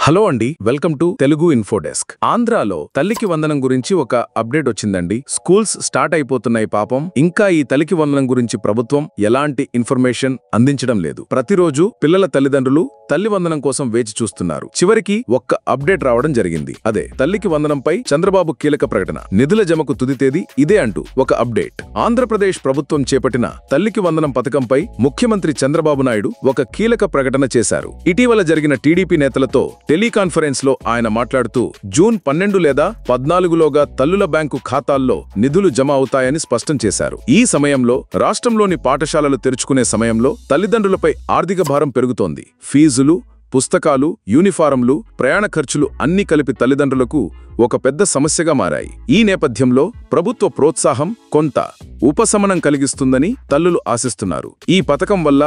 Hello అండి, welcome to Telugu ఇన్ఫోడెస్క్. ఆంధ్రాలో తల్లికి వందనం గురించి ఒక అప్డేట్ వచ్చిందండి. స్కూల్స్ స్టార్ట్ అయిపోతున్నాయి పాపం. ఇంకా ఈ తల్లికి వందనం గురించి ప్రభుత్వం ఎలాంటి ఇన్ఫర్మేషన్ అందించడం లేదు. ప్రతిరోజు పిల్లల తల్లిదండ్రులు తల్లి వందనం కోసం వేచి చూస్తున్నారు. చివరికి ఒక్క అప్డేట్ రావడం జరిగింది. అదే తల్లికి వందనంపై చంద్రబాబు కీలక ప్రకటన. నిధుల జమకు తుది తేదీ ఇదే అంటూ ఒక అప్డేట్. ఆంధ్రప్రదేశ్ ప్రభుత్వం చేపట్టిన తల్లికి వందనం పథకంపై ముఖ్యమంత్రి చంద్రబాబు నాయుడు ఒక కీలక ప్రకటన చేశారు. ఇటీవల జరిగిన టీడీపీ నేతలతో టెలికాన్ఫరెన్స్ లో ఆయన మాట్లాడుతూ జూన్ 12 లేదా 14లోగా తల్లుల బ్యాంకు ఖాతాల్లో నిధులు జమ అవుతాయని స్పష్టం చేశారు. ఈ సమయంలో రాష్ట్రంలోని పాఠశాలలు తెరుచుకునే సమయంలో తల్లిదండ్రులపై ఆర్థిక భారం పెరుగుతోంది. ఫీజులు, పుస్తకాలు, యూనిఫారంలు, ప్రయాణ ఖర్చులు అన్నీ కలిపి తల్లిదండ్రులకు ఒక పెద్ద సమస్యగా మారాయి. ఈ నేపథ్యంలో ప్రభుత్వ ప్రోత్సాహం కొంత ఉపశమనం కలిగిస్తుందని తల్లులు ఆశిస్తున్నారు. ఈ పథకం వల్ల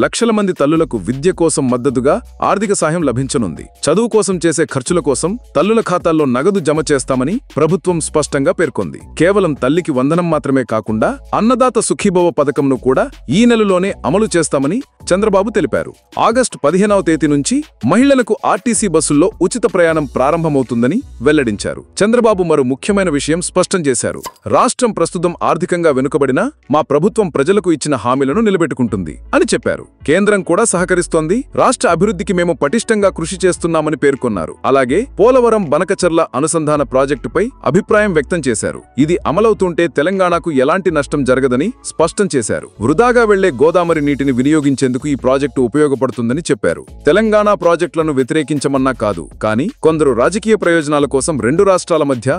లక్షల మంది తల్లులకు విద్య కోసం మద్దతుగా ఆర్థిక సాయం లభించనుంది. చదువు కోసం చేసే ఖర్చుల కోసం తల్లుల ఖాతాల్లో నగదు జమ చేస్తామని ప్రభుత్వం స్పష్టంగా పేర్కొంది. కేవలం తల్లికి వందనం మాత్రమే కాకుండా అన్నదాత సుఖీభవ పథకంను కూడా ఈ నెలలోనే అమలు చేస్తామని చంద్రబాబు తెలిపారు. ఆగస్టు 15వ తేదీ నుంచి మహిళలకు ఆర్టీసీ బస్సుల్లో ఉచిత ప్రయాణం ప్రారంభమవుతుందని వెల్లడించారు. చంద్రబాబు మరో ముఖ్యమైన విషయం స్పష్టం చేశారు. రాష్ట్రం ప్రస్తుతం ఆర్థికంగా వెనుకబడినా మా ప్రభుత్వం ప్రజలకు ఇచ్చిన హామీలను నిలబెట్టుకుంటుంది అని చెప్పారు. కేంద్రం కూడా సహకరిస్తోంది. రాష్ట్ర అభివృద్ధికి మేము పటిష్టంగా కృషి చేస్తున్నామని పేర్కొన్నారు. అలాగే పోలవరం బనకచర్ల అనుసంధాన ప్రాజెక్టుపై అభిప్రాయం వ్యక్తం చేశారు. ఇది అమలవుతుంటే తెలంగాణకు ఎలాంటి నష్టం జరగదని స్పష్టం చేశారు. వృధాగా వెళ్లే గోదావరి నీటిని వినియోగించేందుకు ఈ ప్రాజెక్టు ఉపయోగపడుతుందని చెప్పారు. తెలంగాణ ప్రాజెక్టులను వ్యతిరేకించమన్నా కాదు, కానీ కొందరు రాజకీయ ప్రయోజనాల కోసం రెండు రాష్ట్రాల మధ్య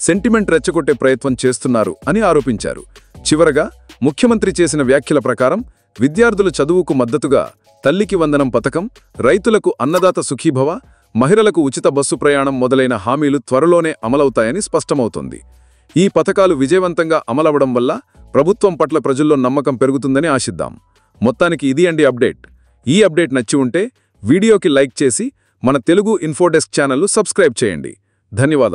సెంటిమెంట్ రెచ్చగొట్టే ప్రయత్నం చేస్తున్నారు అని ఆరోపించారు. చివరగా ముఖ్యమంత్రి చేసిన వ్యాఖ్యల ప్రకారం విద్యార్థుల చదువుకు మద్దతుగా తల్లికి వందనం పథకం, రైతులకు అన్నదాత సుఖీభవ, మహిళలకు ఉచిత బస్సు ప్రయాణం మొదలైన హామీలు త్వరలోనే అమలవుతాయని స్పష్టమవుతోంది. ఈ పథకాలు విజయవంతంగా అమలవడం వల్ల ప్రభుత్వం పట్ల ప్రజల్లో నమ్మకం పెరుగుతుందని ఆశిద్దాం. మొత్తానికి ఇది అండి అప్డేట్. ఈ అప్డేట్ నచ్చి ఉంటే వీడియోకి లైక్ చేసి మన తెలుగు ఇన్ఫోడెస్క్ ఛానల్ను సబ్స్క్రైబ్ చేయండి. ధన్యవాదాలు.